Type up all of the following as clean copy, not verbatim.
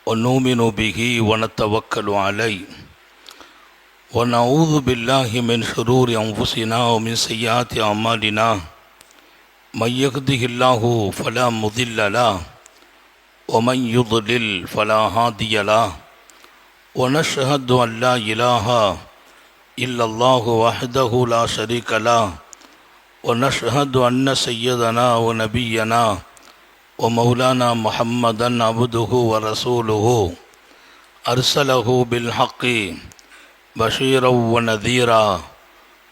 ونؤمن به ونتوكل عليه ونعوذ بالله من شرور أنفسنا ومن سيئات أعمالنا من يهده الله فلا مضل له ومن يضلل فلا هادي له ونشهد أن لا إله إلا الله وحده لا شريك له ونشهد أن سيدنا ونبينا ومولانا محمدا عبده ورسوله أرسله بالحق بشيرا ونذيرا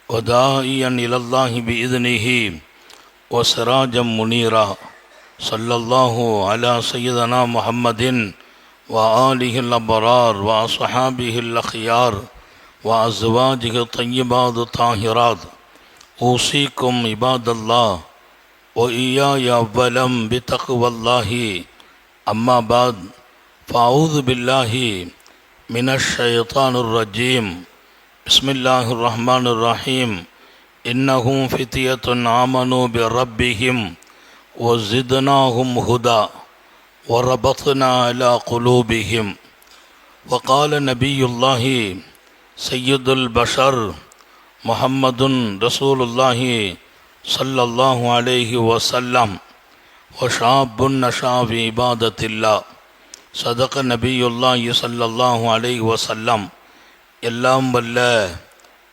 وداعيا إلى الله بإذنه وسراجا منيرا صلى الله على سيدنا محمد وآله الأبرار وأصحابه الأخيار وأزواجه الطيبات الطاهرات أوصيكم عباد الله وإياي أولا بتقوى الله أما بعد فأعوذ بالله من الشيطان الرجيم بسم الله الرحمن الرحيم إنهم فتية آمنوا بربهم وزدناهم هدى وربطنا على قلوبهم وقال نبي الله سيد البشر محمد رسول الله صلى الله عليه وسلم وشاب نشأ في عبادة الله صدق نبي الله صلى الله عليه وسلم எல்லாம் வல்ல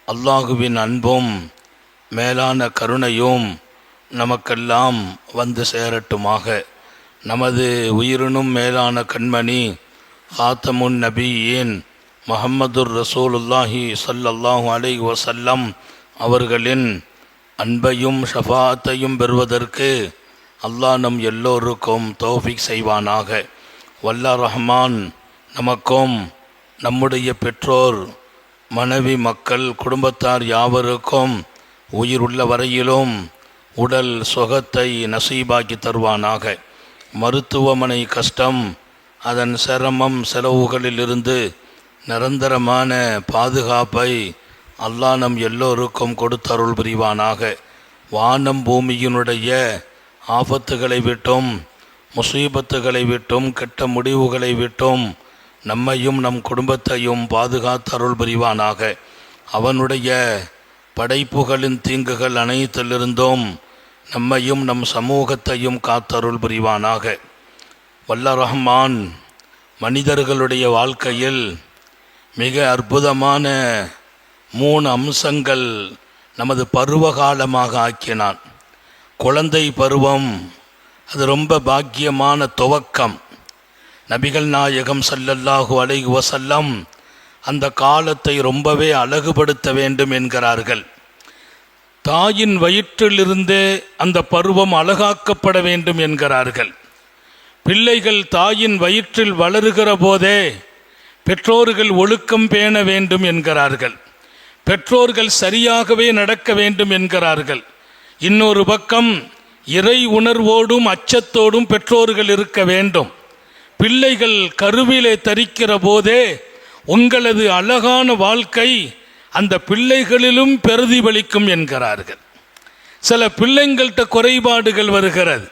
அல்லாஹுவின் அன்பும் மேலான கருணையும் நமக்கெல்லாம் வந்து சேரட்டுமாக. நமது உயிரினும் மேலான கண்மணி ஹாத்தமுன் நபியின் முஹம்மதுர் ரசூலுல்லாஹி ஸல்லல்லாஹு அலைஹி வஸல்லம் அவர்களின் அன்பையும் ஷஃபாஅத்தையும் பெறுவதற்கு அல்லாஹ் நம் எல்லோருக்கும் தௌஃபீக் செய்வானாக. வல்ல ரஹ்மான் நமக்கும் நம்முடைய பெற்றோர் மனைவி மக்கள் குடும்பத்தார் யாவருக்கும் உயிருள்ள வரையிலும் உடல் சுகத்தை நசீபாக்கி தருவானாக. மருத்துவமனை கஷ்டம் அதன் சிரமம் செலவுகளிலிருந்து நிரந்தரமான பாதுகாப்பை அல்லாஹ் நம் எல்லோருக்கும் கொடுத்தருள் புரிவானாக. வானம் பூமியினுடைய ஆபத்துகளை விட்டும் முசீபத்துகளை விட்டும் கெட்ட முடிவுகளை விட்டும் நம்மையும் நம் குடும்பத்தையும் பாதுகாத்தருள் புரிவானாக. அவனுடைய படைப்புகளின் தீங்குகள் அனைத்திலிருந்தும் நம்மையும் நம் சமூகத்தையும் காத்தருள் புரிவானாக. வல்ல ரஹ்மான் மனிதர்களுடைய வாழ்க்கையில் மிக அற்புதமான 3 அம்சங்கள் நமது பருவகாலமாக ஆக்கினான். குழந்தை பருவம் அது ரொம்ப பாக்கியமான துவக்கம். நபிகள் நாயகம் ஸல்லல்லாஹு அலைஹி வஸல்லம் அந்த காலத்தை ரொம்பவே அழகுபடுத்த வேண்டும் என்கிறார்கள். தாயின் வயிற்றிலிருந்தே அந்த பருவம் அழகாக்கப்பட வேண்டும் என்கிறார்கள். பிள்ளைகள் தாயின் வயிற்றில் வளருகிற போதே பெற்றோர்கள் ஒழுக்கம் பேண வேண்டும் என்கிறார்கள். பெற்றோர்கள் சரியாகவே நடக்க வேண்டும் என்கிறார்கள். இன்னொரு பக்கம் இறை உணர்வோடும் அச்சத்தோடும் பெற்றோர்கள் இருக்க வேண்டும். பிள்ளைகள் கருவிலே தரிக்கிற போதே உங்களது அழகான வாழ்க்கை அந்த பிள்ளைகளிலும் பிரதிபலிக்கும் என்கிறார்கள். சில பிள்ளைங்கள்கிட்ட குறைபாடுகள் வருகிறது,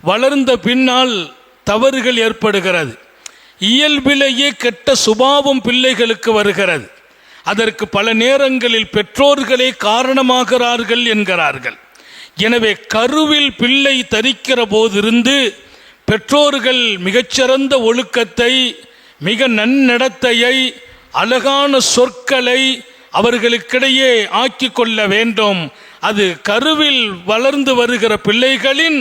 வளர்ந்த பின்னால் தவறுகள் ஏற்படுகிறது. இயல்பிலேயே கெட்ட சுபாவம் பிள்ளைகளுக்கு வருகிறது. அதற்கு பல நேரங்களில் பெற்றோர்களே காரணமாகிறார்கள் என்கிறார்கள். எனவே கருவில் பிள்ளை தரிக்கிற போதிருந்து பெற்றோர்கள் மிகச்சிறந்த ஒழுக்கத்தை, மிக நன்னடத்தையை, அழகான சொற்களை அவர்களுக்கிடையே ஆக்கி கொள்ள வேண்டும். அது கருவில் வளர்ந்து வருகிற பிள்ளைகளின்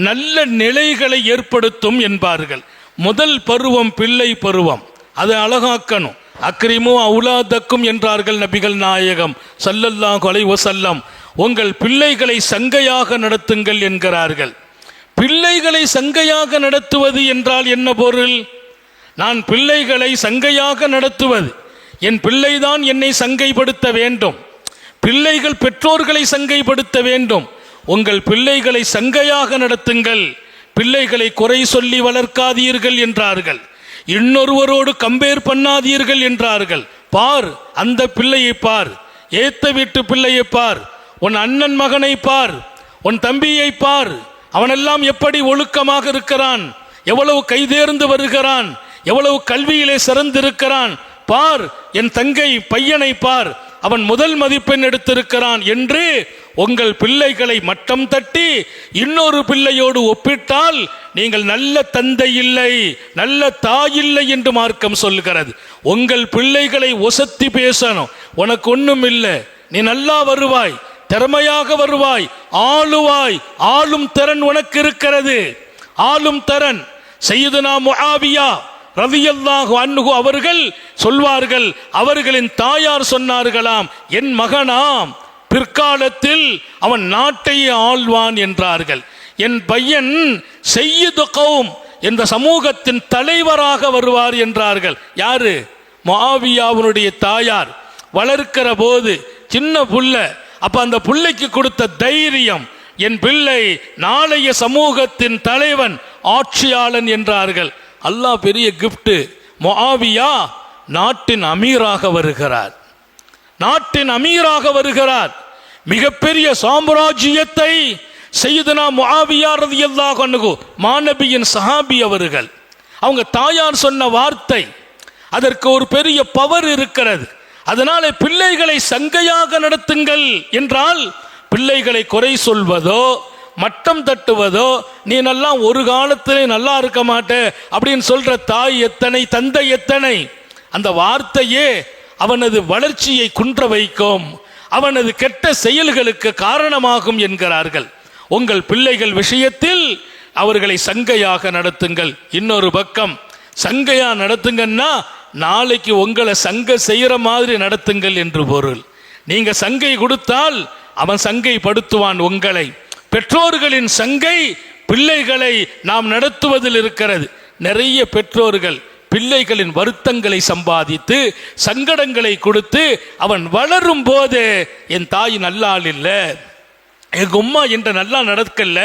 நல்ல நிலைகளை ஏற்படுத்தும் என்பார்கள். முதல் பருவம் பிள்ளை பருவம், அதை அழகாக்கணும். அக்ரிமு அவுலாதக்கும் என்றார்கள் நபிகள் நாயகம் ஸல்லல்லாஹு அலைஹி வஸல்லம். உங்கள் பிள்ளைகளை சங்கையாக நடத்துங்கள் என்கிறார்கள். பிள்ளைகளை சங்கையாக நடத்துவது என்றால் என்ன பொருள்? நான் பிள்ளைகளை சங்கையாக நடத்துவது, என் பிள்ளைதான் என்னை சங்கைப்படுத்த வேண்டும். பிள்ளைகள் பெற்றோர்களை சங்கைப்படுத்த வேண்டும். உங்கள் பிள்ளைகளை சங்கையாக நடத்துங்கள், பிள்ளைகளை குறை சொல்லி வளர்க்காதீர்கள் என்றார்கள். இன்னொருவரோடு கம்பேர் பண்ணாதீர்கள் என்றார்கள். பார், அந்த பிள்ளையை பார், ஏத்த வீட்டு பிள்ளையை பார், உன் அண்ணன் மகனை பார், உன் தம்பியை பார், அவனெல்லாம் எப்படி ஒழுக்கமாக இருக்கிறான், எவ்வளவு கைதேர்ந்து வருகிறான், எவ்வளவு கல்வியிலே சிறந்திருக்கிறான், பார் என் தங்கை பையனை பார், அவன் முதல் மதிப்பெண் எடுத்திருக்கிறான் என்று உங்கள் பிள்ளைகளை மட்டம் தட்டி இன்னொரு பிள்ளையோடு ஒப்பிட்டால் நீங்கள் நல்ல தந்தை இல்லை, நல்ல தாய் இல்லை என்று மார்க்கம் சொல்கிறது. உங்கள் பிள்ளைகளை ஒசத்தி பேசணும். உனக்கு ஒண்ணும் இல்லை, நீ நல்லா வருவாய், திறமையாக வருவாய், ஆளுவாய், ஆளும் திறன் உனக்கு இருக்கிறது, ஆளும் திறன். சையதுனா முஆவியா ரலியல்லாஹு அன்ஹு அவர்கள் சொல்வார்கள், அவர்களின் தாயார் சொன்னார்களாம், என் மகனாம் பிற்காலத்தில் அவன் நாட்டையே ஆள்வான் என்றார்கள். என் பையன் சையது கௌம் என்ற சமூகத்தின் தலைவராக வருவார் என்றார்கள். யாரு? முஆவியாவுடைய தாயார். வளர்க்கிற போது சின்ன புள்ள, அப்ப அந்த புள்ளைக்கு கொடுத்த தைரியம், என் பிள்ளை நாளைய சமூகத்தின் தலைவன், ஆட்சியாளன் என்றார்கள். அல்லாஹ் பெரிய கிஃப்ட். முஆவியா நாட்டின் அமீராக வருகிறார், நாட்டின் அமீராக வருகிறார். மிகப்பெரிய சாம்ராஜ்யத்தை சையதுனா முஆவியா ரலியல்லாஹு அன்ஹு மாநபியின் சஹாபி அவர்கள், அவங்க தாயார் சொன்ன வார்த்தை, அதற்கு ஒரு பெரிய பவர் இருக்கிறது. அதனால பிள்ளைகளை சங்கையாக நடத்துங்கள் என்றால், பிள்ளைகளை குறை சொல்வதோ மட்டம் தட்டுவதோ, நீ நல்லா ஒரு காலத்திலே நல்லா இருக்க மாட்ட அப்படின்னு சொல்ற தாய் எத்தனை, தந்தை எத்தனை. அந்த வார்த்தையே அவனது வளர்ச்சியை குன்ற வைக்கும், அவனது கெட்ட செயல்களுக்கு காரணமாகும் என்கிறார்கள். உங்கள் பிள்ளைகள் விஷயத்தில் அவர்களை சங்கையாக நடத்துங்கள். இன்னொரு பக்கம் சங்கையா நடத்துங்கன்னா நாளைக்கு உங்களை சங்க செய்யற மாதிரி நடத்துங்கள் என்று பொருள். நீங்க சங்கை கொடுத்தால் அவன் சங்கை படுத்துவான் உங்களை. பெற்றோர்களின் சங்கை பிள்ளைகளை நாம் நடத்துவதில் இருக்கிறது. நிறைய பெற்றோர்கள் பிள்ளைகளின் வருத்தங்களை சம்பாதித்து சங்கடங்களை கொடுத்து, அவன் வளரும் போது என் தாய் நல்லாள் இல்லை, எங்க உம்மா என்ற நல்லா நடக்கல,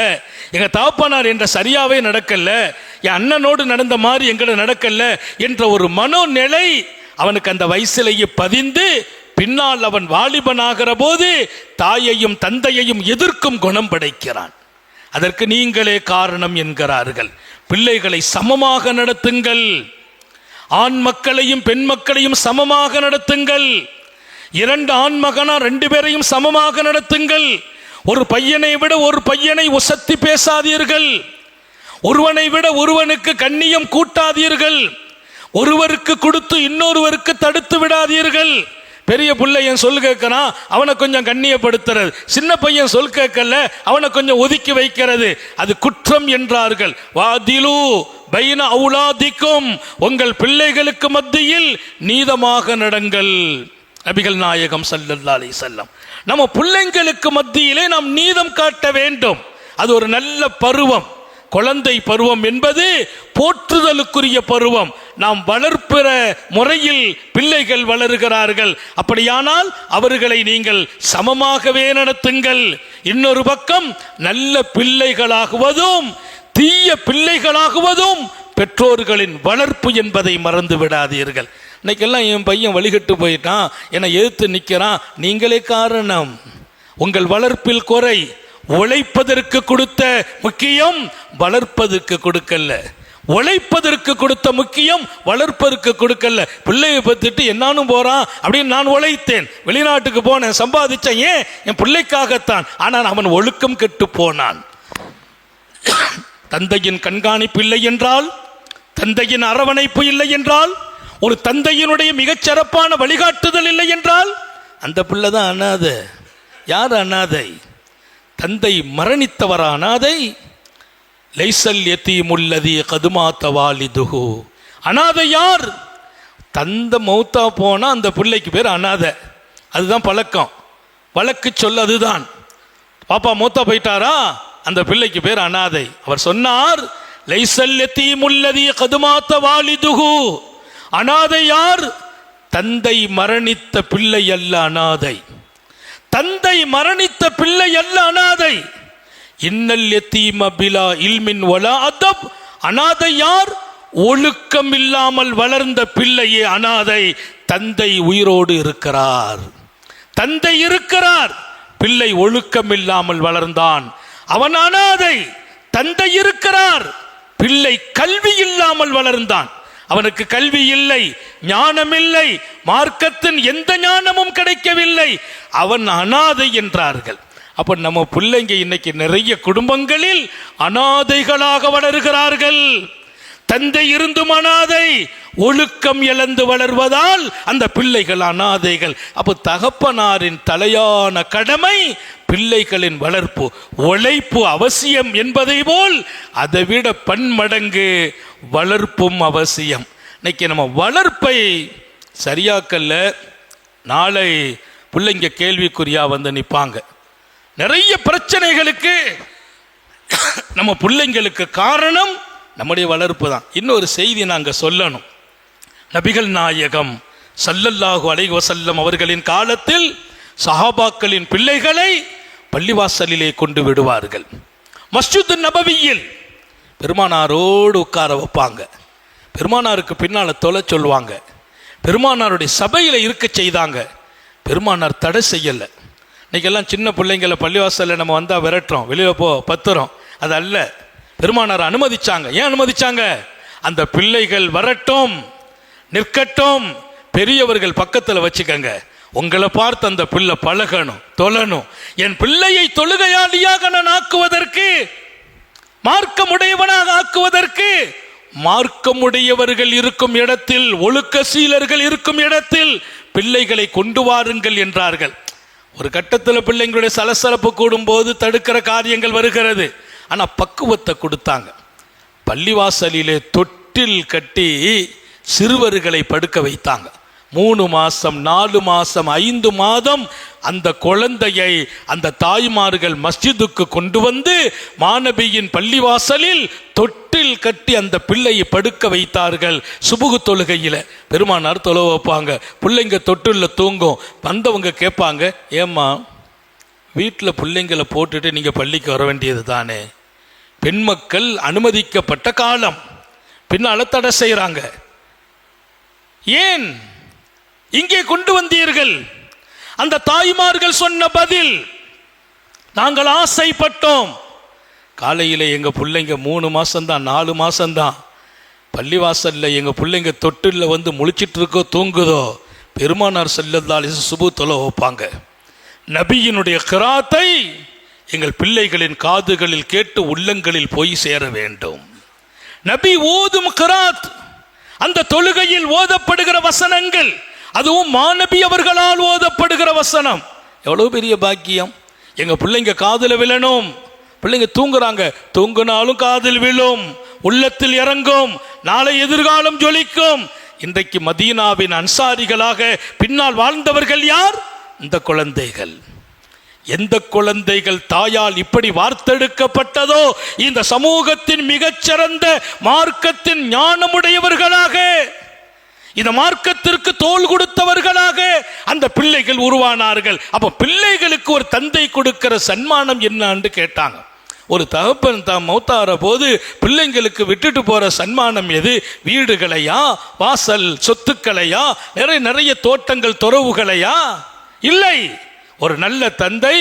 எங்க தாப்பனார் என்ற சரியாவே நடக்கல, என் அண்ணனோடு நடந்த மாதிரி எங்களை நடக்கல என்ற ஒரு மனோநிலை அவனுக்கு அந்த வயசிலேயே பதிந்து, பின்னால் அவன் வாலிபனாகிற போது தாயையும் தந்தையையும் எதிர்க்கும் குணம் படைக்கிறான். அதற்கு நீங்களே காரணம் என்கிறார்கள். பிள்ளைகளை சமமாக நடத்துங்கள். ஆண் மக்களையும் பெண் மக்களையும் சமமாக நடத்துங்கள். 2 ஆண் மகனா 2 பேரையும் சமமாக நடத்துங்கள். ஒரு பையனை விட ஒரு பையனை உசத்தி பேசாதீர்கள். ஒருவனை விட ஒருவனுக்கு கண்ணியம் கூட்டாதீர்கள். ஒருவருக்கு கொடுத்து இன்னொருவருக்கு தடுத்து விடாதீர்கள். பெரிய பிள்ளையன் சொல் கேட்கறான், அவனை கொஞ்சம் கண்ணியப்படுத்துறது. சின்ன பையன் சொல் கேட்கல, அவனை கொஞ்சம் ஒதுக்கி வைக்கிறது. அது குற்றம் என்றார்கள். வாதிலு பைன அவுலாதிக்கும், உங்கள் பிள்ளைகளுக்கு மத்தியில் நீதமாக நடங்கள். நபிகள் நாயகம் ஸல்லல்லாஹு அலைஹி வஸல்லம். நம்ம பிள்ளைங்களுக்கு மத்தியிலே நாம் நீதம் காட்ட வேண்டும். அது ஒரு நல்ல பருவம். குழந்தை பருவம் என்பது போற்றுதலுக்குரிய பருவம். நாம் வளர்ப்பிற முறையில் பிள்ளைகள் வளருகிறார்கள். அப்படியானால் அவர்களை நீங்கள் சமமாகவே நடத்துங்கள். இன்னொரு பக்கம் நல்ல பிள்ளைகளாகுவதும் தீய பிள்ளைகளாகுவதும் பெற்றோர்களின் வளர்ப்பு என்பதை மறந்து விடாதீர்கள். இன்னைக்கெல்லாம் என் பையன் வழிகட்டு போயிட்டான், என்னை எதிர்த்து நிற்கிறான், நீங்களே காரணம். உங்கள் வளர்ப்பில் குறை. உழைப்பதற்கு கொடுத்த முக்கியம் வளர்ப்பதற்கு கொடுக்கல, உழைப்பதற்கு கொடுத்த முக்கியம் வளர்ப்பதற்கு கொடுக்கல. பிள்ளையை பத்திட்டு என்னாலும் போறான் அப்படின்னு நான் உழைத்தேன், வெளிநாட்டுக்கு போனேன், சம்பாதிச்சேன், ஏன்? என் பிள்ளைக்காகத்தான். ஆனால் அவன் ஒழுக்கம் கெட்டு போனான். தந்தையின் கண்காணிப்பு இல்லை என்றால், தந்தையின் அரவணைப்பு இல்லை என்றால், ஒரு தந்தையினுடைய மிகச்சிறப்பான வழிகாட்டுதல் இல்லை என்றால், அந்த பிள்ளை தான் அனாதை. யார் அனாதை? தந்தை மரணித்தவர் அனாதை. லைசல் யதீமுல்லதி கதுமாத வாலிதுஹு. அனாதை யார்? தந்தை மௌத்தா போனா அந்த பிள்ளைக்கு பேர் அனாதை. அதுதான் பழக்கம், வழக்கு சொல்ல அதுதான். பாப்பா மௌத்தா போயிட்டாரா, அந்த பிள்ளைக்கு பேர் அனாதை. அவர் சொன்னார், லைசல் யதீமுல்லதி கதுமாத வாலிதுஹு. அனாதை யார்? தந்தை மரணித்த பிள்ளை அல்ல அனாதை. தந்தை மரணித்த பிள்ளை அல்ல அனாதை. இன்னல் யதீம பிலா இல்மின் வலா அதப். அனாதை யார்? ஒழுக்கம் இல்லாமல் வளர்ந்த பிள்ளையே அனாதை. தந்தை உயிரோடு இருக்கிறார், தந்தை இருக்கிறார், பிள்ளை ஒழுக்கம் இல்லாமல் வளர்ந்தான், அவன் அனாதை. தந்தை இருக்கிறார், பிள்ளை கல்வி இல்லாமல் வளர்ந்தான். அவனுக்கு கல்வி இல்லை, ஞானம் இல்லை, மார்க்கத்தின் எந்த ஞானமும் கிடைக்கவில்லை, அவன் அனாதை என்றார்கள். அப்ப நம்ம பிள்ளைங்க இன்னைக்கு நிறைய குடும்பங்களில் அனாதைகளாக வளர்கிறார்கள். தந்தை இருந்தும் அனாதை, ஒழுக்கம் இழந்து வளர்வதால் அந்த பிள்ளைகள் அனாதைகள். அப்போ தகப்பனாரின் தலையான கடமை பிள்ளைகளின் வளர்ப்பு, உழைப்பு அவசியம் என்பதை போல் அதைவிட பன்மடங்கு வளர்ப்பும் அவசியம். இன்னைக்கு நம்ம வளர்ப்பை சரியாக்கல்ல, நாளை பிள்ளைங்க கேள்விக்குறியா வந்து நிற்பாங்க. நிறைய பிரச்சனைகளுக்கு நம்ம பிள்ளைங்களுக்கு காரணம் நம்முடைய வளர்ப்பு தான். இன்னொரு செய்தி நாங்கள் சொல்லணும். நபிகள் நாயகம் ஸல்லல்லாஹு அலைஹி வஸல்லம் அவர்களின் காலத்தில் சஹாபாக்களின் பிள்ளைகளை பள்ளிவாசலிலே கொண்டு விடுவார்கள். மஸ்ஜித் நபவியில் பெருமானாரோடு உட்கார வைப்பாங்க. பெருமானாருக்கு பின்னால் தொலை சொல்லுவாங்க. பெருமானாருடைய சபையில் இருக்க செய்தாங்க. பெருமானார் தடை செய்யலை. இன்னைக்கெல்லாம் சின்ன பிள்ளைங்களை பள்ளிவாசலில் நம்ம வந்தால் விரட்டுறோம், வெளியில் போ பத்துறோம். அது அல்ல, பெருமானார் அனுமதிச்சாங்க. ஏன் அனுமதிச்சாங்க? அந்த பிள்ளைகள் வரட்டும், நிற்கட்டும், பெரியவர்கள் பக்கத்தில் வச்சுக்கங்க. உங்களை பார்த்து அந்த பிள்ளை பழகணும், தொழணும். என் பிள்ளையை தொழுகையாளியாக நான் ஆக்குவதற்கு, மார்க்கமுடையவனாக ஆக்குவதற்கு, மார்க்கமுடையவர்கள் இருக்கும் இடத்தில், ஒழுக்க சீலர்கள் இருக்கும் இடத்தில் பிள்ளைகளை கொண்டு வாருங்கள் என்றார்கள். ஒரு கட்டத்தில் பிள்ளைங்களுடைய சலசலப்பு கூடும்போது தடுக்கிற காரியங்கள் வருகிறது. ஆனால் பக்குவத்தை கொடுத்தாங்க. பள்ளிவாசலிலே தொட்டில் கட்டி சிறுவர்களை படுக்க வைத்தாங்க. 3 மாசம் 4 மாசம் 5 மாதம் அந்த குழந்தையை அந்த தாய்மார்கள் மஸ்ஜிதுக்கு கொண்டு வந்து மாநபியின் பள்ளிவாசலில் தொட்டில் கட்டி அந்த பிள்ளையை படுக்க வைத்தார்கள். சுபுகு தொழுகையில் பெருமானார் தொழ வைப்பாங்க. பிள்ளைங்க தொட்டில்ல தூங்கும். வந்தவங்க கேட்பாங்க, ஏம்மா வீட்டில் பிள்ளைங்களை போட்டுட்டு நீங்கள் பள்ளிக்கு வர வேண்டியது தானே? பெண் மக்கள் அனுமதிக்கப்பட்ட காலம், பின்னால் தடை செய்கிறாங்க. ஏன் இங்கே கொண்டு வந்தீர்கள்? அந்த தாய்மார்கள் சொன்ன பதில், நாங்கள் ஆசைப்பட்டோம். காலையில் எங்கள் பிள்ளைங்க 3 மாசம்தான் 4 மாசம்தான் பள்ளிவாசலில் எங்கள் பிள்ளைங்க தொட்டில் வந்து முழிச்சிட்டு இருக்கோ தூங்குதோ, பெருமானார் ஸல்லல்லாஹு அலைஹி வஸல்லம் சுபு தொலை வைப்பாங்க. நபியினுடைய கிராத்தை எங்கள் பிள்ளைகளின் காதுகளில் கேட்டு உள்ளங்களில் போய் சேர வேண்டும். நபி ஓதும் கிராத், அந்த தொழுகையில் ஓதப்படுகிற வசனங்கள், அதுவும் மாநபி அவர்களால் ஓதப்படுகிற வசனம், எவ்வளவு பெரிய பாக்கியம். எங்க பிள்ளைங்க காதுல விழணும். பிள்ளைங்க தூங்குறாங்க, தூங்குனாலும் காதில் விழும், உள்ளத்தில் இறங்கும், நாளை எதிர்காலம் ஜொலிக்கும். இன்றைக்கு மதீனாவின் அன்சாரிகளாக பின்னால் வாழ்ந்தவர்கள் யார்? இந்த குழந்தைகள். எந்த குழந்தைகள் தாயால் இப்படி வார்த்தெடுக்கப்பட்டதோ, இந்த சமூகத்தின் மிகச்சிறந்த மார்க்கத்தின் ஞானமுடையவர்களாக, இந்த மார்க்கத்திற்கு தோள் கொடுத்தவர்களாக அந்த பிள்ளைகள் உருவானார்கள். அப்ப பிள்ளைகளுக்கு ஒரு தந்தை கொடுக்கிற சன்மானம் என்னன்னு கேட்டாங்க. ஒரு தகப்பன் தான் மௌத்தார போது பிள்ளைங்களுக்கு விட்டுட்டு போற சன்மானம் எது? வீடுகளையா, வாசல் சொத்துக்களையா, நிறைய தோட்டங்கள் துறவுகளையா? இல்லை. ஒரு நல்ல தந்தை,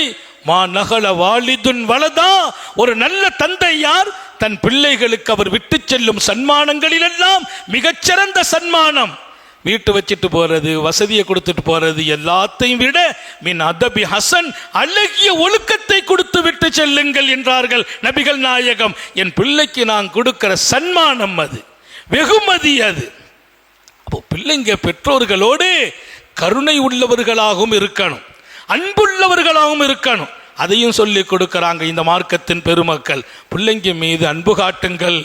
மா நகல வாலிதுன் வலதா, ஒரு நல்ல தந்தை யார்? தன் பிள்ளைகளுக்கு அவர் விட்டு செல்லும் சன்மானங்களில் எல்லாம் மிகச்சிறந்த சன்மானம் வீட்டு வச்சுட்டு போறது, வசதியை கொடுத்துட்டு போறது, எல்லாத்தையும் விட மின் அதபி ஹசன், அழகிய ஒழுக்கத்தை கொடுத்து விட்டு செல்லுங்கள் என்றார்கள் நபிகள் நாயகம். என் பிள்ளைக்கு நான் கொடுக்கிற சன்மானம் அது, வெகுமதி அது. அப்போ பிள்ளைங்க பெற்றோர்களோடு கருணை உள்ளவர்களாகவும் இருக்கணும், அன்புள்ளவர்களாகவும் இருக்கணும். அதையும் சொல்லி கொடுக்கிறாங்க இந்த மார்க்கத்தின் பெருமக்கள். பிள்ளைங்க மீது அன்பு காட்டுங்கள்,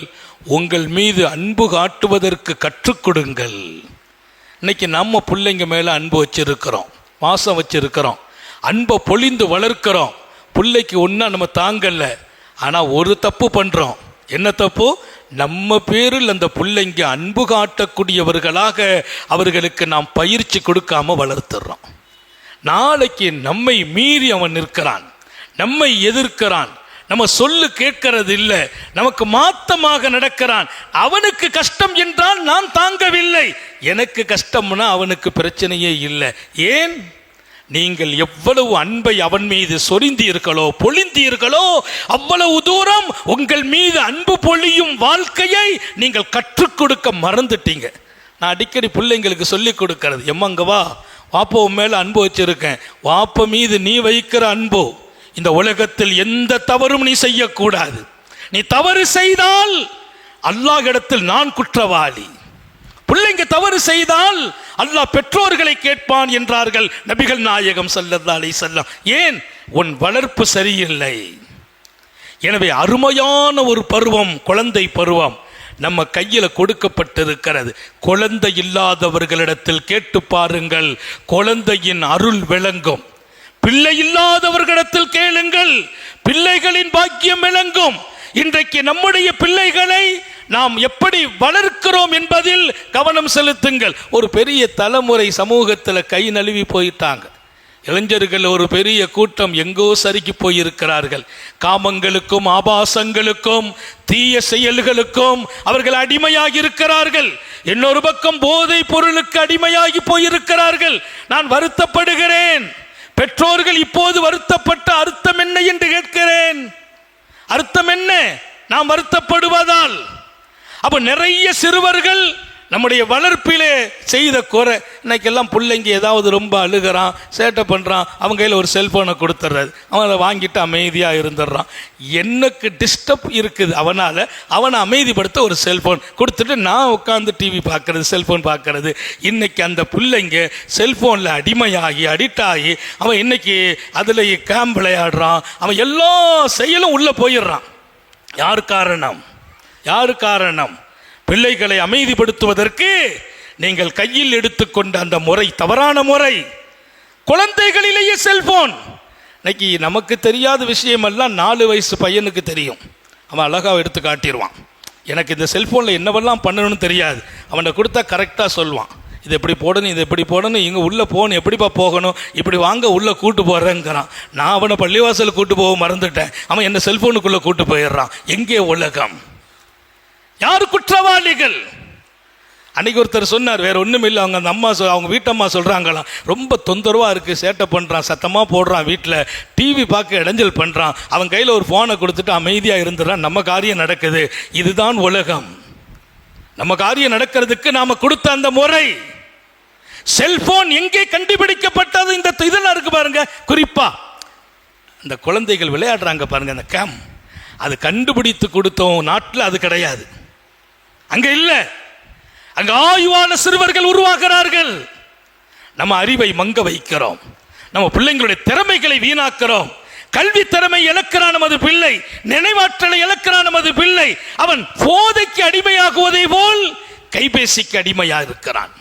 உங்கள் மீது அன்பு காட்டுவதற்கு கற்றுக் கொடுங்கள். இன்னைக்கு நம்ம பிள்ளைங்க மேல அன்பு வச்சிருக்கிறோம், மாசம் வச்சிருக்கிறோம், அன்பை பொழிந்து வளர்க்கிறோம். பிள்ளைக்கு ஒன்றா நம்ம தாங்கல்ல, ஆனால் ஒரு தப்பு பண்றோம். என்ன தப்பு? நம்ம பேரில் அந்த பிள்ளைங்க அன்பு காட்டக்கூடியவர்களாக அவர்களுக்கு நாம் பயிற்சி கொடுக்காம வளர்த்துறோம். நாளைக்கு நம்மை மீறி அவன் நிற்கிறான், நம்மை எதிர்க்கிறான், நம்ம சொல்லு கேட்கறது இல்லை, நமக்கு மாத்தமாக நடக்கிறான். அவனுக்கு கஷ்டம் என்றால் நான் தாங்கவில்லை, எனக்கு கஷ்டம்னா அவனுக்கு பிரச்சனையே இல்லை. ஏன்? நீங்கள் எவ்வளவு அன்பை அவன் மீது சொரிந்தீர்களோ பொழிந்தீர்களோ அவ்வளவு தூரம் உங்கள் மீது அன்பு பொழியும் வாழ்க்கையை நீங்கள் கற்றுக் கொடுக்க மறந்துட்டீங்க. நான் அடிக்கடி பிள்ளைங்களுக்கு சொல்லி கொடுக்கறது, எம்மங்க வா வாப்பா உன் மேல அன்பு வச்சிருக்கேன், வாப்ப மீது நீ வைக்கிற அன்பு இந்த உலகத்தில் எந்த தவறும் நீ செய்யக்கூடாது. நீ தவறு செய்தால் அல்லாஹ் இடத்தில் நான் குற்றவாளி. பிள்ளைங்க தவறு செய்தால் அல்லாஹ் பெற்றோர்களை கேட்பான் என்றார்கள் நபிகள் நாயகம் ஸல்லல்லாஹு அலைஹி வஸல்லம். ஏன்? உன் வளர்ப்பு சரியில்லை. எனவே அருமையான ஒரு பருவம் குழந்தை பருவம் நம்ம கையில் கொடுக்கப்பட்டிருக்கிறது. குழந்தை இல்லாதவர்களிடத்தில் கேட்டு பாருங்கள், குழந்தையின் அருள் விளங்கும். பிள்ளை இல்லாதவர்களிடத்தில் கேளுங்கள், பிள்ளைகளின் பாக்கியம் விளங்கும். இன்றைக்கு நம்முடைய பிள்ளைகளை நாம் எப்படி வளர்க்கிறோம் என்பதில் கவனம் செலுத்துங்கள். ஒரு பெரிய தலைமுறை சமூகத்தில் கை நழுவி போயிட்டாங்க. இளைஞர்கள் ஒரு பெரிய கூட்டம் எங்கோ சறுக்கி போயிருக்கிறார்கள். காமங்களுக்கும் ஆபாசங்களுக்கும் தீய செயல்களுக்கும் அவர்கள் அடிமையாகி இருக்கிறார்கள். இன்னொரு பக்கம் போதை பொருளுக்கு அடிமையாகி போயிருக்கிறார்கள். நான் வருத்தப்படுகிறேன். பெற்றோர்கள் இப்போது வருத்தப்பட்ட அர்த்தம் என்ன என்று கேட்கிறேன். அர்த்தம் என்ன? நாம் வருத்தப்படுவதால். அப்ப நிறைய சிறுவர்கள் நம்முடைய வளர்ப்பிலே செய்த குறை. இன்னைக்கெல்லாம் பிள்ளைங்க ஏதாவது ரொம்ப அழுகிறான், சேட்டை பண்ணுறான், அவங்க கையில் ஒரு செல்ஃபோனை கொடுத்துட்றது, அவன் அதை வாங்கிட்டு அமைதியாக இருந்துடுறான். எனக்கு டிஸ்டர்ப் இருக்குது, அவனை அமைதிப்படுத்த ஒரு செல்ஃபோன் கொடுத்துட்டு நான் உட்காந்து டிவி பார்க்கறது, செல்ஃபோன் பார்க்கறது. இன்னைக்கு அந்த பிள்ளைங்க செல்ஃபோனில் அடிமையாகி அடிக்ட் ஆகி அவன் இன்னைக்கு அதில் கேம் விளையாடுறான், அவன் எல்லா செயலும் உள்ளே போயிடுறான். யார் காரணம்? யார் காரணம்? பிள்ளைகளை அமைதிப்படுத்துவதற்கு நீங்கள் கையில் எடுத்துக்கொண்ட அந்த முறை தவறான முறை. குழந்தைகளிலேயே செல்போன். இன்னைக்கு நமக்கு தெரியாத விஷயமெல்லாம் 4 வயசு பையனுக்கு தெரியும். அவன் அழகாக எடுத்து காட்டிடுவான். எனக்கு இந்த செல்ஃபோனில் என்னவெல்லாம் பண்ணணும்னு தெரியாது. அவனை கொடுத்தா கரெக்டாக சொல்லுவான். இது எப்படி போடணும், இது எப்படி போடணும், இங்கே உள்ளே போகணும், எப்படிப்பா போகணும், இப்படி வாங்க உள்ளே கூட்டு போகிறேங்கிறான். நான் அவனை பள்ளிவாசல் கூட்டு போக மறந்துட்டேன், அவன் என்ன செல்ஃபோனுக்குள்ளே கூட்டு போயிடுறான். எங்கே உலகம்? யார் குற்றவாளிகள்? அன்னைக்கு ஒருத்தர் சொன்னார், வேற ஒன்றும் இல்லை, அவங்க அந்த அம்மா அவங்க வீட்டம்மா சொல்கிறாங்களாம், ரொம்ப தொந்தரவாக இருக்குது, சேட்டை பண்ணுறான், சத்தமாக போடுறான், வீட்டில் டிவி பார்க்க இடைஞ்சல் பண்ணுறான், அவன் கையில் ஒரு ஃபோனை கொடுத்துட்டு அமைதியாக இருந்துடுறான், நம்ம காரியம் நடக்குது. இதுதான் உலகம். நம்ம காரியம் நடக்கிறதுக்கு நாம் கொடுத்த அந்த முறை. செல்போன் எங்கே கண்டுபிடிக்கப்பட்டது? இந்த இதெல்லாம் இருக்கு பாருங்க. குறிப்பா இந்த குழந்தைகள் விளையாடுறாங்க பாருங்க, அந்த கேம், அது கண்டுபிடித்து கொடுத்தோம் நாட்டில் அது கிடையாது. அங்க இல்ல, அங்க ஆய்வான சிறுவர்கள் உருவாகிறார்கள். நம்ம அறிவை மங்க வைக்கிறோம், நம்ம பிள்ளைங்களுடைய திறமைகளை வீணாக்கிறோம். கல்வி திறமை இழக்கிறான் நமது பிள்ளை, நினைவாற்றலை இழக்கிறான் நமது பிள்ளை. அவன் போதைக்கு அடிமையாகுவதை போல் கைபேசிக்கு அடிமையாக இருக்கிறான்.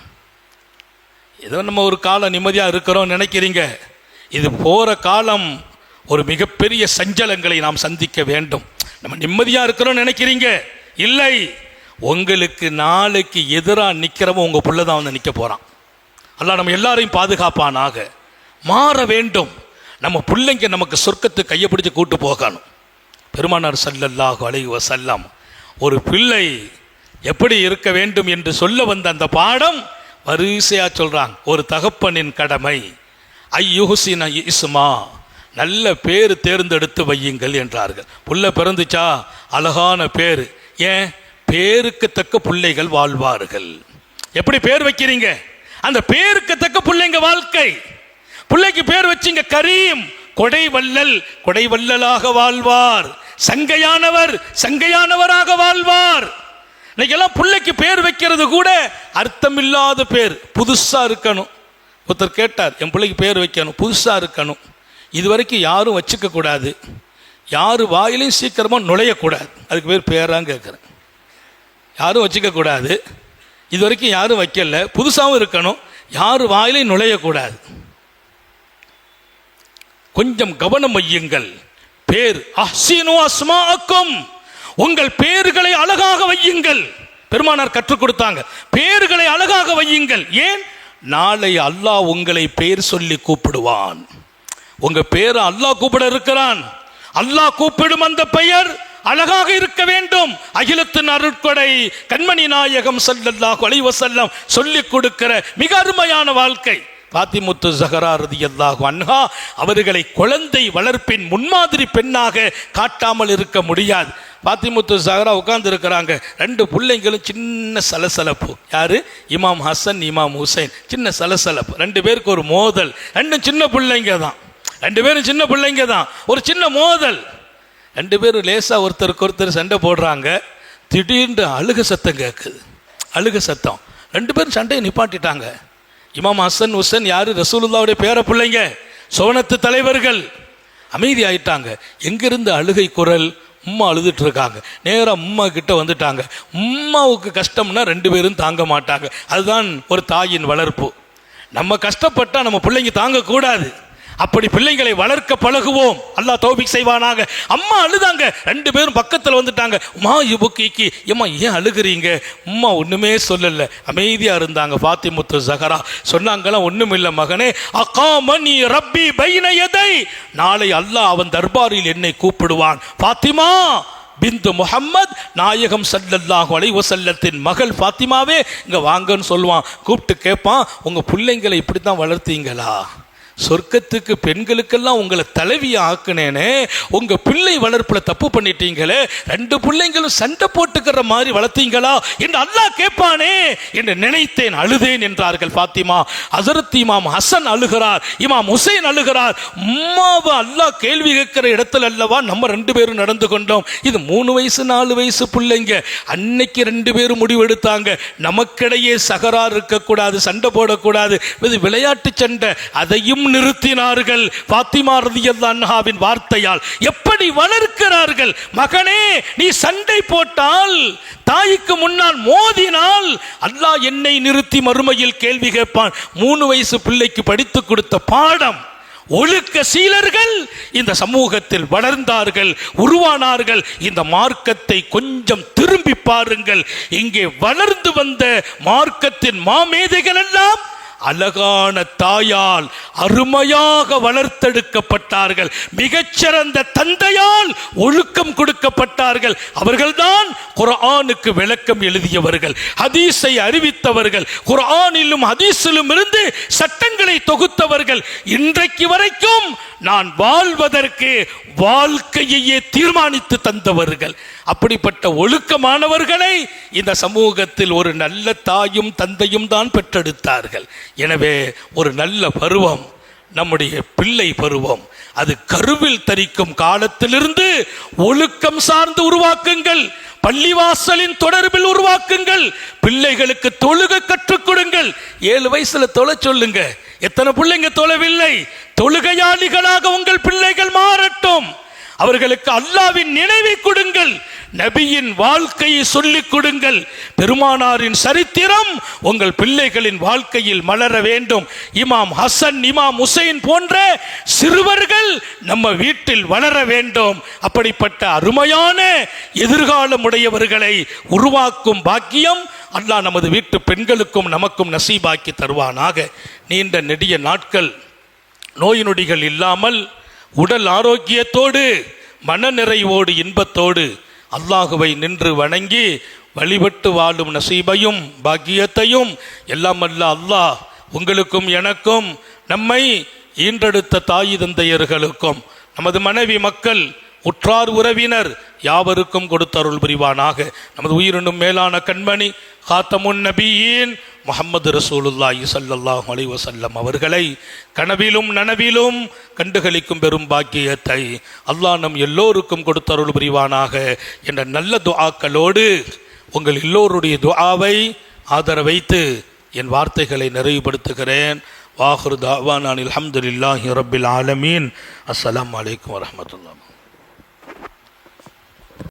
ஏதோ நம்ம ஒரு காலம் நிம்மதியாக இருக்கிறோம் நினைக்கிறீங்க, இது போற காலம். ஒரு மிகப்பெரிய சஞ்சலங்களை நாம் சந்திக்க வேண்டும். நம்ம நிம்மதியாக இருக்கிறோம் நினைக்கிறீங்க, இல்லை. உங்களுக்கு நாளைக்கு எதிராக நிற்கிறவன் உங்கள் பிள்ளை தான் வந்து நிற்க போகிறான். அல்லாஹ் நம்ம எல்லாரையும் பாதுகாப்பானாக. மாற வேண்டும். நம்ம பிள்ளைங்க நமக்கு சொர்க்கத்துக்கு கையை பிடிச்சி கூட்டு போகணும். பெருமானார் ஸல்லல்லாஹு அலைஹி வஸல்லம் ஒரு பிள்ளை எப்படி இருக்க வேண்டும் என்று சொல்ல வந்த அந்த பாடம் வரிசையாக சொல்கிறாங்க. ஒரு தகப்பனின் கடமை ஐயுஹ்சின இஸ்மா, நல்ல பேர் தேர்ந்தெடுத்து வையுங்கள் என்றார்கள். புள்ள பிறந்துச்சா அழகான பேர். ஏன்? பேருக்கு தக்க பிள்ளைகள் வாழ்வார்கள். எப்படி பேர் வைக்கிறீங்க? அந்த பேருக்கு தக்க பிள்ளைங்க வாழ்க்கை. பிள்ளைக்கு பேர் வச்சிங்க கரீம், கொடைவள்ளல், கொடைவள்ளலாக வாழ்வார். சங்கையானவர், சங்கையானவராக வாழ்வார். இன்னைக்கெல்லாம் பிள்ளைக்கு பேர் வைக்கிறது கூட அர்த்தமில்லாத பேர், புதுசா இருக்கணும். ஒருத்தர் கேட்டார், என் பிள்ளைக்கு பேர் வைக்கணும், புதுசா இருக்கணும், இதுவரைக்கும் யாரும் வச்சுக்க கூடாது, யாரு வாயிலையும் சீக்கிரமாக நுழையக்கூடாது, அதுக்கு பேர் பேரான்னு கேட்குறேன். யாரும் வச்சுக்க கூடாது, இது வரைக்கும் யாரும் வைக்கல, புதுசாகவும் இருக்கணும், யார் வாயிலையும் நுழையக்கூடாது. கொஞ்சம் கவனம் வையுங்கள். பேர் அஹ்சினு அஸ்மாஅக்கும், உங்கள் பேர்களை அழகாக வையுங்கள். பெருமானார் கற்றுக் கொடுத்தாங்க, பேர்களை அழகாக வையுங்கள். ஏன்? நாளை அல்லாஹ் உங்களை பேர் சொல்லி கூப்பிடுவான். உங்க பேரை அல்லாஹ் கூப்பிட இருக்கிறான். அல்லாஹ் கூப்பிடும் அந்த பெயர் அழகாக இருக்க வேண்டும். அகிலத்தின் அருட்கொடை கண்மணி நாயகம் ஸல்லல்லாஹு அலைஹி வஸல்லம் சொல்லிக் கொடுக்கிற மிக அருமையான வாழ்க்கை. பாத்திமுத்து ஸஹரா ரலியல்லாஹு அன்ஹா அவர்களை குழந்தை வளர்ப்பின் முன்மாதிரி பெண்ணாக காட்டாமல் இருக்க முடியாது. பாத்திமுத்து ஸஹரா உட்கார்ந்து இருக்கிறாங்க, ரெண்டு பிள்ளைங்களும் சின்ன சலசலப்பு. யாரு? இமாம் ஹசன், இமாம் ஹுசைன். சின்ன சலசலப்பு, ரெண்டு பேருக்கு ஒரு மோதல். ரெண்டும் சின்ன பிள்ளைங்க தான், ரெண்டு பேரும் சின்ன பிள்ளைங்க தான். ஒரு சின்ன மோதல், ரெண்டு பேரும் லேசா ஒருத்தருக்கு ஒருத்தர் சண்டை போடுறாங்க. திடீர்னு அழுக சத்தம் கேட்குது, அழுக சத்தம். ரெண்டு பேரும் சண்டையை நிப்பாட்டிட்டாங்க. இமாம் ஹசன் ஹுசைன் யாரு? ரசூலுல்லாவுடைய பேர பிள்ளைங்க, சோனத்து தலைவர்கள். அமைதி ஆயிட்டாங்க. எங்கிருந்து அழுகை குரல்? உம்மா அழுதுட்டு இருக்காங்க. நேராக உம்மா கிட்ட வந்துட்டாங்க. உம்மாவுக்கு கஷ்டம்னா ரெண்டு பேரும் தாங்க மாட்டாங்க. அதுதான் ஒரு தாயின் வளர்ப்பு. நம்ம கஷ்டப்பட்டா நம்ம பிள்ளைங்க தாங்கக்கூடாது. அப்படி பிள்ளைங்களை வளர்க்க பழகுவோம். அல்லாஹ் தௌஃபீக் செய்வானாக. அம்மா அழுதாங்க, ரெண்டு பேரும் பக்கத்தில் வந்துட்டாங்க. உமா யுபுக்கி, ஏம்மா ஏன் அழுகிறீங்க? உம்மா ஒன்றுமே சொல்லல, அமைதியாக இருந்தாங்க. பாத்திமுத்து ஸஹரா சொன்னாங்களாம், ஒன்றும் இல்லை மகனே, அகாமனி ரப்பி பைன யதை, நாளை அல்லாஹ் அவன் தர்பாரில் என்னை கூப்பிடுவான். பாத்திமா பிந்து முஹம்மத், நாயகம் ஸல்லல்லாஹு அலைஹி வஸல்லத்தின் மகள் பாத்திமாவே இங்கே வாங்கன்னு சொல்லுவான். கூப்பிட்டு கேட்பான், உங்கள் பிள்ளைங்களை இப்படி தான் வளர்த்தீங்களா? சொர்க்கத்துக்கு பெண்களுக்கெல்லாம் உங்களை தலைவியை ஆக்குனேனே, உங்க பிள்ளை வளர்ப்புல தப்பு பண்ணிட்டீங்களே, ரெண்டு பிள்ளைங்களும் சண்டை போட்டுக்கிற மாதிரி வளர்த்தீங்களா என்று அல்லாஹ் கேட்பானே என்று நினைத்தேன், அழுதேன் என்றார்கள் பாத்திமா. ஹஸரத் இமாம் ஹசன் அழுகிறார், இமாம் ஹுசைன் அழுகிறார். உம்மாவை அல்லாஹ் கேள்வி கேட்கிற இடத்துல அல்லவா நம்ம ரெண்டு பேரும் நடந்து கொண்டோம். இது 3 வயசு 4 வயசு பிள்ளைங்க. அன்னைக்கு ரெண்டு பேரும் முடிவெடுத்தாங்க, நமக்கிடையே சகரா இருக்கக்கூடாது, சண்டை போடக்கூடாது, இது விளையாட்டு சண்டை. அதையும் நிறுத்தினார்கள் பாத்திமா ரலியல்லாஹு அன்ஹாவின் வார்த்தையால். எப்படி வளர்க்கிறார்கள்? மகனே, நீ சண்டை போட்டால், தாய்க்கு முன்னால் மோதினால் அல்லாஹ் என்னை நிறுத்தி மறுமையில் கேள்வி கேட்பான். 3 வயசு பிள்ளைக்கு படித்து கொடுத்த பாடம். ஒழுக்க சீலர்கள் இந்த சமூகத்தில் வளர்ந்தார்கள், உருவானார்கள். இந்த மார்க்கத்தை கொஞ்சம் திரும்பி பாருங்கள். இங்கே வளர்ந்து வந்த மார்க்கத்தின் மாமேதைகள் எல்லாம் அழகான தாயால் அருமையாக வளர்த்தெடுக்கப்பட்டார்கள். மிகச்சிறந்த தந்தையால் ஒழுக்கம் கொடுக்கப்பட்டார்கள். அவர்கள்தான் குர்ஆனுக்கு விளக்கம் எழுதியவர்கள், ஹதீஸை அறிவித்தவர்கள், குர்ஆனிலும் ஹதீஸிலும் இருந்து சட்டங்களை தொகுத்தவர்கள். இன்றைக்கு வரைக்கும் நான் வாழ்வதற்கு வாழ்க்கையையே தீர்மானித்து தந்தவர்கள். அப்படிப்பட்ட ஒழுக்கமானவர்களை இந்த சமூகத்தில் ஒரு நல்ல தாயும் தந்தையும் தான் பெற்றெடுத்தார்கள். எனவே ஒரு நல்ல பருவம் நம்முடைய பிள்ளை பருவம். அது கருவில் தரிக்கும் காலத்திலிருந்து ஒழுக்கம் சார்ந்து உருவாக்குங்கள். பள்ளிவாசலின் தொடர்பில் உருவாக்குங்கள். பிள்ளைகளுக்கு தொழுகை கற்றுக் கொடுங்கள். 7 வயசுல தொலை சொல்லுங்க. எத்தனை பிள்ளைங்க தொழவில்லை? தொழுகையாளிகளாக உங்கள் பிள்ளைகள் மாறட்டும். அவர்களுக்கு அல்லாஹ்வின் நினைவை கொடுங்கள். நபியின் வாழ்க்கையை சொல்லிக் கொடுங்கள். பெருமானாரின் சரித்திரம் உங்கள் பிள்ளைகளின் வாழ்க்கையில் மலர வேண்டும். இமாம் ஹசன், இமாம் ஹுசைன் போன்ற சிறுவர்கள் நம்ம வீட்டில் வளர வேண்டும். அப்படிப்பட்ட அருமையான எதிர்காலம் உடையவர்களை உருவாக்கும் பாக்கியம் அல்லாஹ் நமது வீட்டு பெண்களுக்கும் நமக்கும் நசீபாக்கி தருவானாக. நீண்ட நெடிய நாட்கள் நோய் நொடிகள் இல்லாமல் உடல் ஆரோக்கியத்தோடு மனநிறைவோடு இன்பத்தோடு அல்லாஹுவை நின்று வணங்கி வழிபட்டு வாழும் நசீபையும் பாக்கியத்தையும் எல்லாம் அல்ல அல்லாஹ் உங்களுக்கும் எனக்கும், நம்மை ஈன்றெடுத்த தாய் தந்தையர்களுக்கும், நமது மனைவி மக்கள், உற்றார் உறவினர் யாவருக்கும் கொடுத்தருள் புரிவானாக. நமது உயிரினும் மேலான கண்மணி காத்தமுன் நபியின் முஹம்மது ரசூலுல்லாஹி ஸல்லல்லாஹு அலைஹி வஸல்லம் அவர்களை கனவிலும் நனவிலும் கண்டுகளிக்கும் பெரும் பாக்கியத்தை அல்லாஹ் நம் எல்லோருக்கும் கொடுத்தருள் புரிவானாக என்ற நல்ல துஆக்களோடு உங்கள் எல்லோருடைய துஆவை ஆதரவைத்து என் வார்த்தைகளை நிறைவுபடுத்துகிறேன். வாஹிரு தாவானா அல்ஹம்துலில்லாஹி ரப்பில் ஆலமீன். அஸ்ஸலாமு அலைக்கும் வரஹ்மத்துல்லாஹி.